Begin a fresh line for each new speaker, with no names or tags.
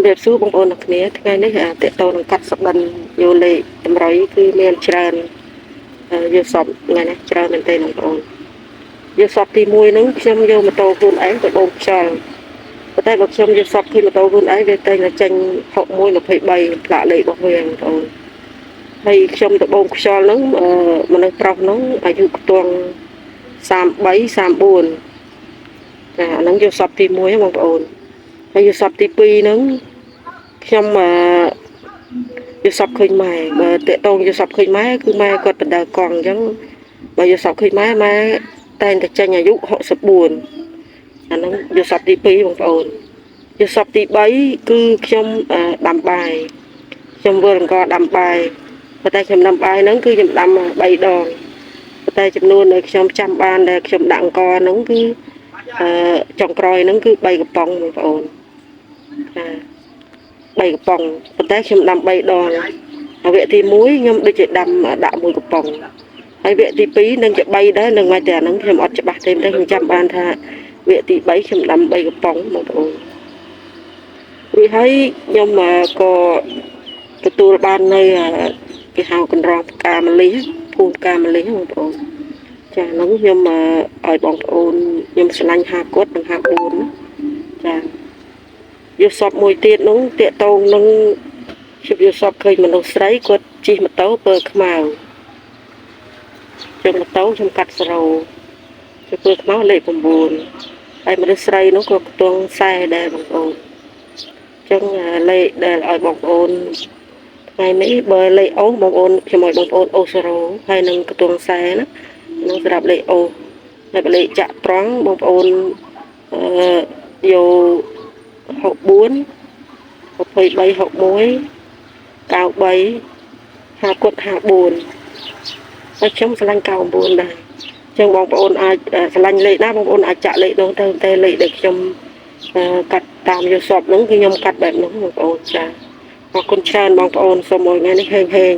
ជំរាបសួរបងប្អូនទាំងគ្នាថ្ងៃនេះតេតតនឹងកាត់សបិនយកលេខតម្រុយគឺមានច្រើនយកសពថ្ងៃនេះច្រើនមែនទេបងប្អូនយកសពទី1ហ្នឹងខ្ញុំយកម៉ូតូខ្លួនឯងទៅបូមខ្យល់ប៉ុន្តែបើខ្ញុំយកសពគឺម៉ូតូខ្លួនឯងវាតែងតែចេញ61 23ផ្លាកលេខរបស់វាបងប្អូនហើយខ្ញុំទៅបូមខ្យល់ហ្នឹងមនុស្សប្រុសហ្នឹងអាយុខ្ទង់33 34ចាអាហ្នឹងយកសពទី1ហ្នឹងបងប្អូនហើយយកសពទី2ហ្នឹងខ្ញុំយកសពឃើញម៉ែបើតេតងយកសពឃើញម៉ែគឺម៉ែគាត់បដៅកង់អញ្ចឹងបើយកសពឃើញម៉ែតែងតែចេញអាយុ64អាហ្នឹងយកសពទី2បងប្អូនយកសពទី3គឺខ្ញុំដាំបាយខ្ញុំវិលអង្គដាំបាយប៉ុន្តែខ្ញុំដាំបាយហ្នឹងគឺខ្ញុំដាំ3ដងប៉ុន្តែចំនួនដែលខ្ញុំចាំបានដែលខ្ញុំដាក់អង្គហ្នឹងគឺចុងក្រោយហ្នឹងគឺ3កំប៉ុងបងប្អូនចា3កំប៉ុងប៉ុន្តែខ្ញុំដាំ3ដងហើយវគ្គទី1ខ្ញុំដូចជាដាំដាក់1កំប៉ុងហើយវគ្គទី2នឹងជា3ដែរនឹងមកតែអាហ្នឹងខ្ញុំអត់ច្បាស់ទេតែខ្ញុំចាំបានថាវគ្គទី3ខ្ញុំដាំ3កំប៉ុងបងប្អូនរួចហើយខ្ញុំក៏ទទួលបាននៅគេហៅកន្រងផ្កាម្លិះភូមិផ្កាម្លិះបងប្អូនចាហ្នឹងខ្ញុំឲ្យបងប្អូនខ្ញុំឆ្លាញ់50គាត់និង54ចាយកសពមួយទៀតនោះតាកតងនឹងខ្ញុំយកសពឃើញមនុស្សស្រីគាត់ជិះម៉ូតូពើខ្មៅជិះម៉ូតូខ្ញុំកាត់ស្រូជិះពើខ្មៅលេខ9ហើយមនុស្សស្រីនោះក៏ខ្ទង់40ដែរបងប្អូនអញ្ចឹងលេខដែលឲ្យបងប្អូនថ្ងៃនេះបើលេខអូសបងប្អូនខ្ញុំឲ្យបងប្អូនអូស0ហើយនឹងខ្ទង់40ណានឹងសម្រាប់លេខអូសហើយលេខចាក់ត្រង់បងប្អូនយក64 23 61 93 50គាត់54ហើយខ្ញុំឆ្លាញ់99ដែរអញ្ចឹងបងប្អូនអាចឆ្លាញ់លេខណាបងប្អូនអាចចាក់លេខនោះទៅតែលេខដែលខ្ញុំកាត់តាមយកសពហ្នឹងគឺខ្ញុំកាត់បែបហ្នឹងបងប្អូនចាអរគុណច្រើនបងប្អូនសូមឲ្យថ្ងៃនេះហេង